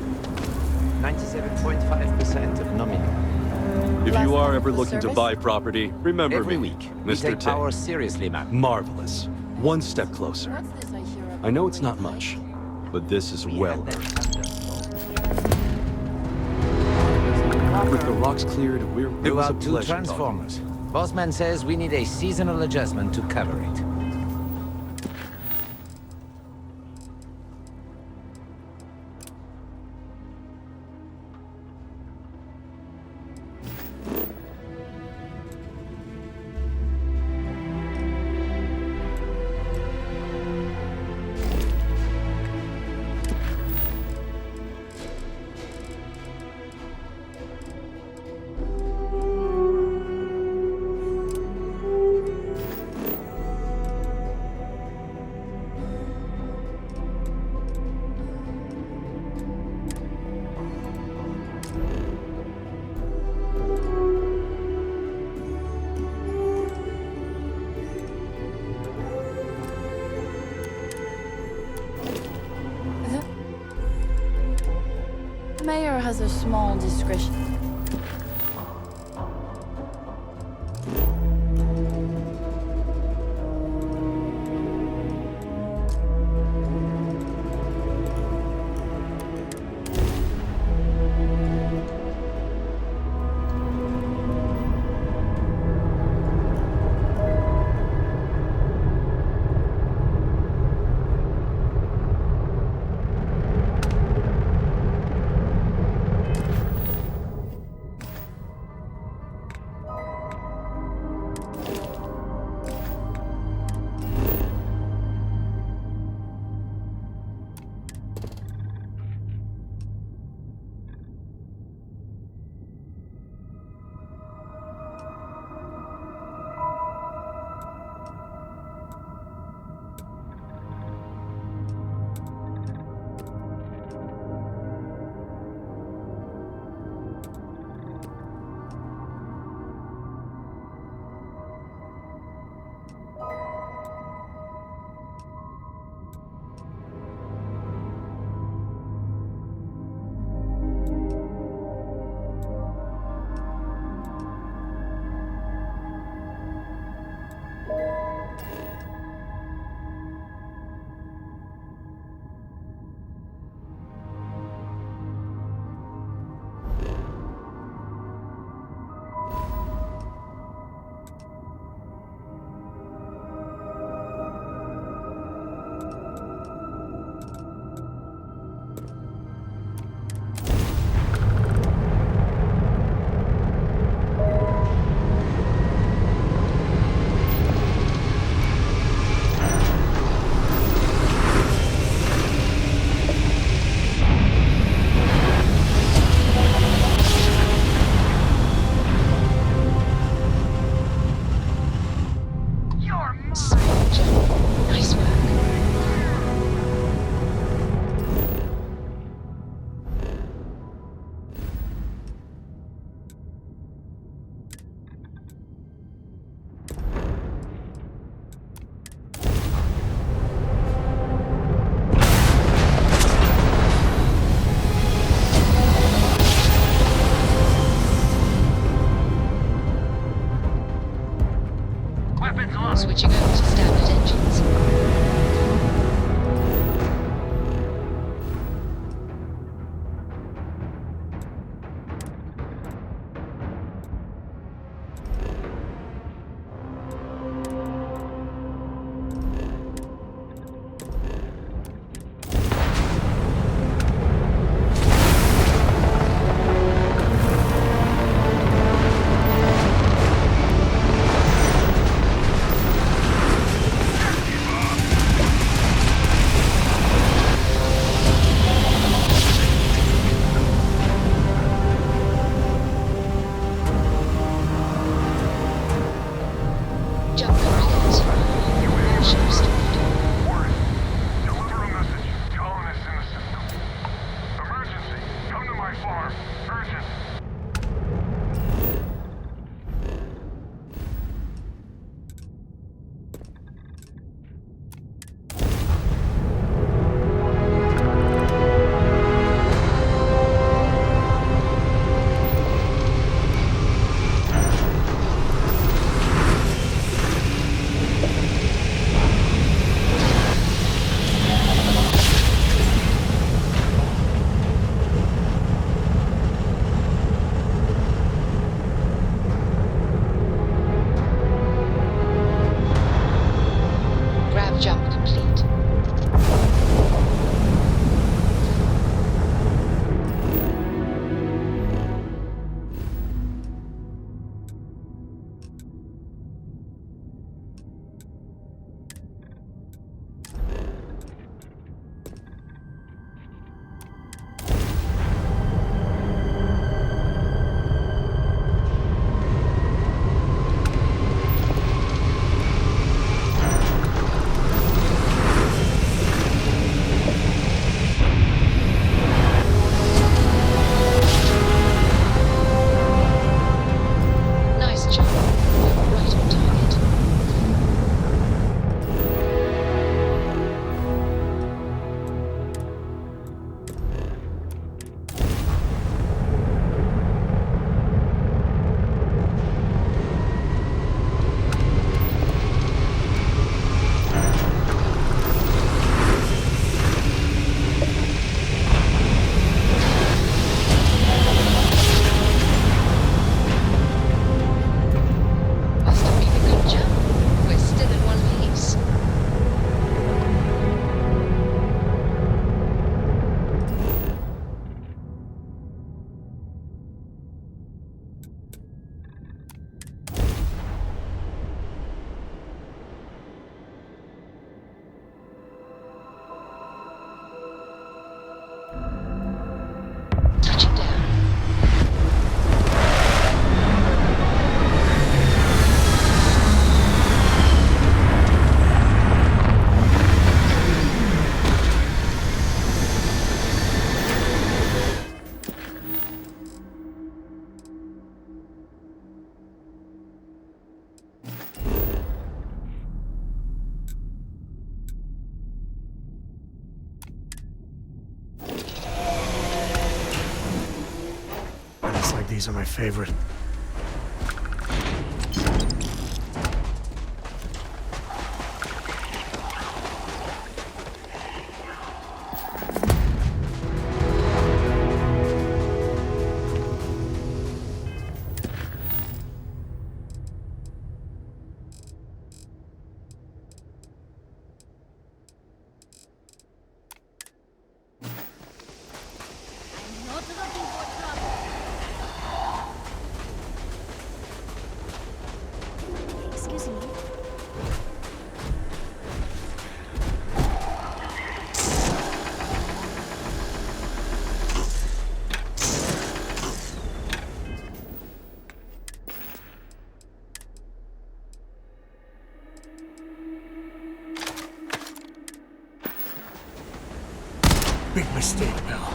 97.5% of nominal. If you are ever looking to buy property, remember Every me, week, we Mr. take Tay. power seriously, man. Marvelous. One step closer. What's this I hear about? I know it's not much, but this is well earned. With the rocks cleared, it Blew was a out two pleasure. transformers. Bossman says we need a seasonal adjustment to cover it. Mayor has a small discretion. Switching over to standard engines. These are my favorite. Big mistake, pal.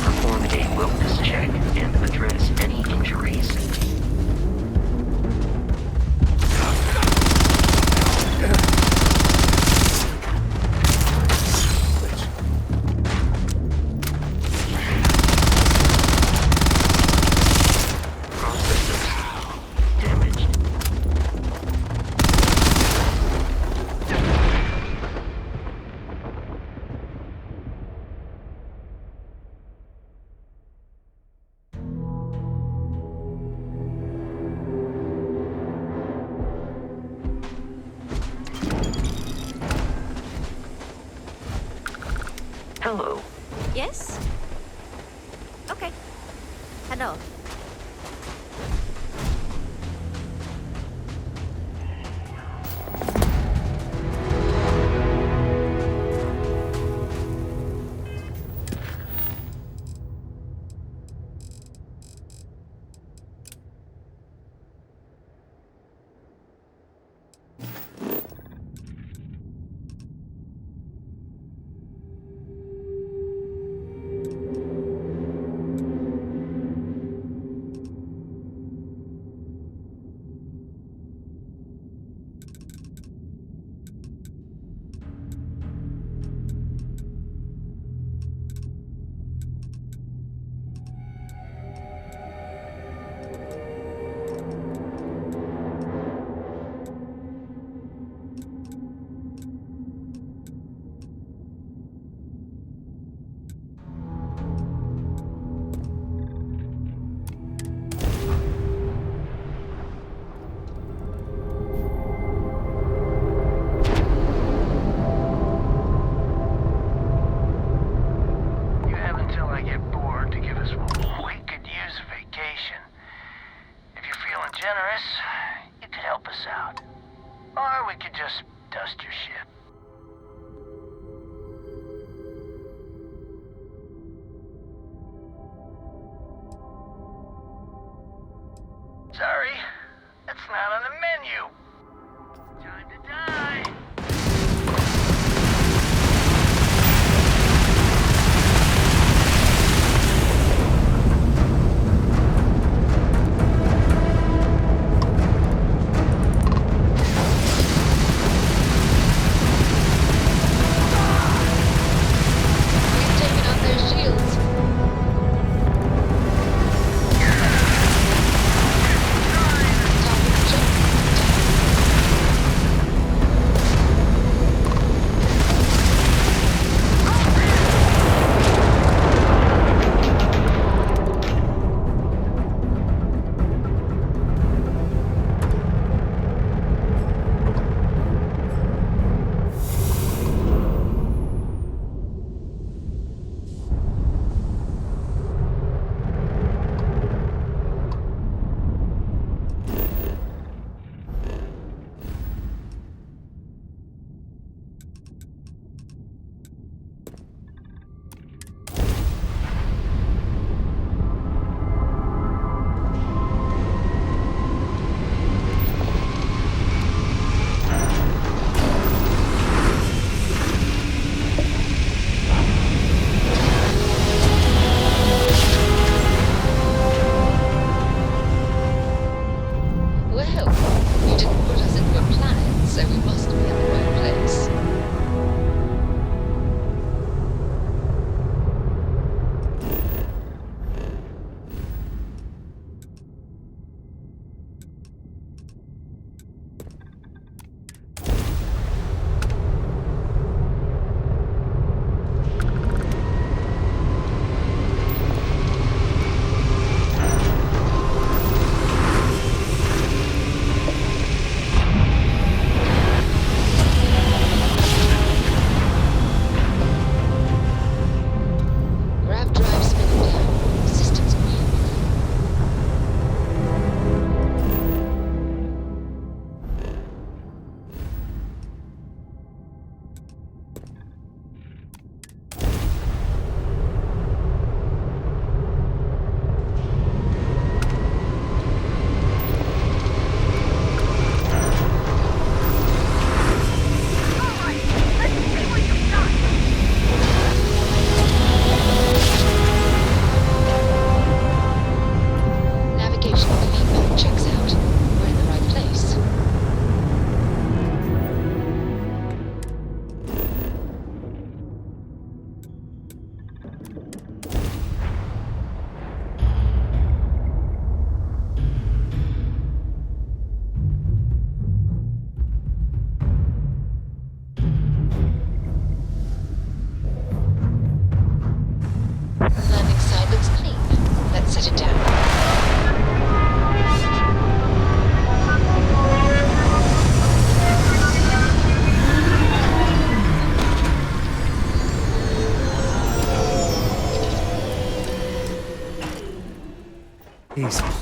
Perform a wellness check and address any injuries. Hello. Yes? Okay. Hello. Sorry, that's not on the menu. Time to die.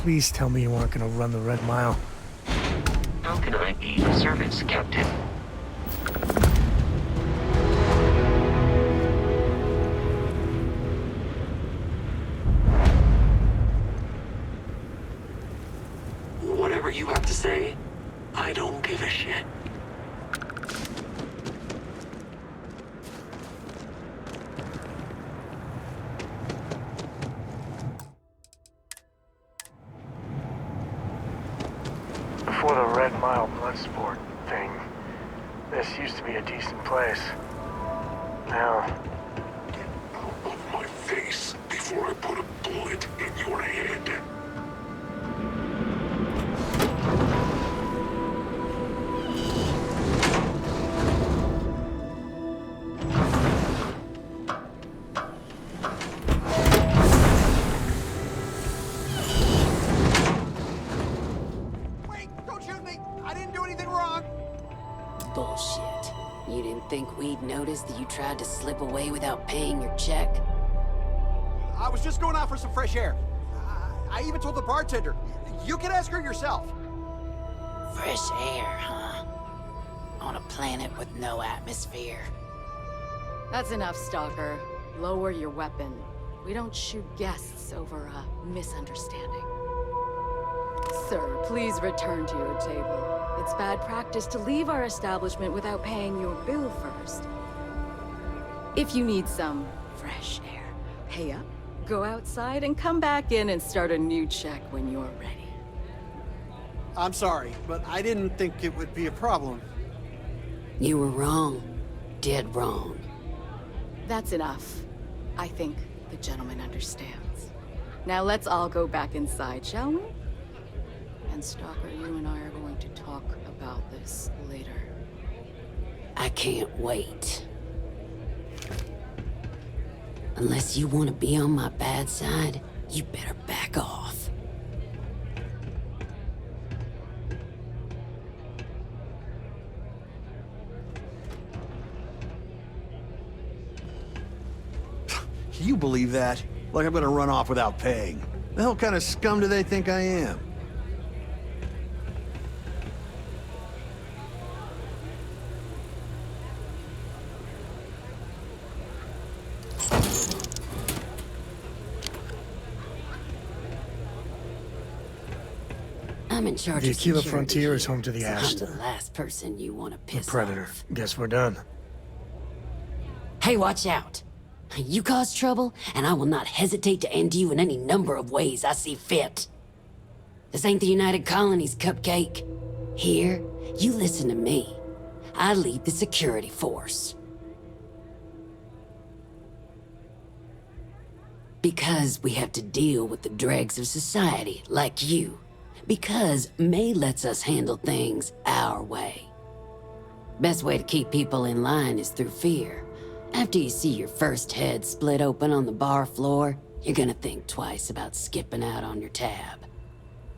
please tell me you aren't gonna run the Red Mile? How can I be of service, Captain? Whatever you have to say, I don't give a shit. Before the Red Mile Bloodsport thing, this used to be a decent place. Now... Get out of my face before I put a bullet in your head. Bullshit. You didn't think we'd notice that you tried to slip away without paying your check? I was just going out for some fresh air. I even told the bartender. You can ask her yourself. Fresh air, huh? On a planet with no atmosphere. That's enough, Stalker. Lower your weapon. We don't shoot guests over a misunderstanding. Sir, please return to your table. It's bad practice to leave our establishment without paying your bill first. If you need some fresh air, pay up, go outside, and come back in and start a new check when you're ready. I'm sorry, but I didn't think it would be a problem. You were wrong. Dead wrong. That's enough. I think the gentleman understands. Now let's all go back inside, shall we? And Stalker, you and I are going to talk about this later. I can't wait. Unless you want to be on my bad side, you better back off. Can you believe that? Like I'm gonna run off without paying. The hell kind of scum do they think I am? I'm in charge The of Akila security frontier is here, home to the so Ashton. I'm the last person you want to piss The Predator. off. Guess we're done. Hey, watch out! You cause trouble, and I will not hesitate to end you in any number of ways I see fit. This ain't the United Colonies, Cupcake. Here, you listen to me. I lead the security force. Because we have to deal with the dregs of society, like you. Because May lets us handle things our way. Best way to keep people in line is through fear. After you see your first head split open on the bar floor, you're gonna think twice about skipping out on your tab.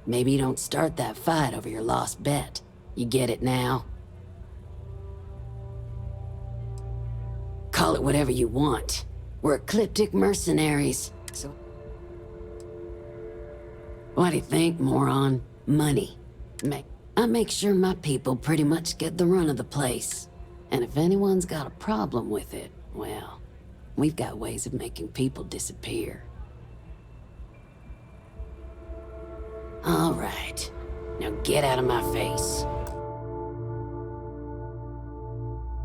Maybe you don't start that fight over your lost bet. You get it now? Call it whatever you want. We're ecliptic mercenaries, so... What do you think, moron? Money. I make sure my people pretty much get the run of the place. And if anyone's got a problem with it, well, we've got ways of making people disappear. All right. Now get out of my face.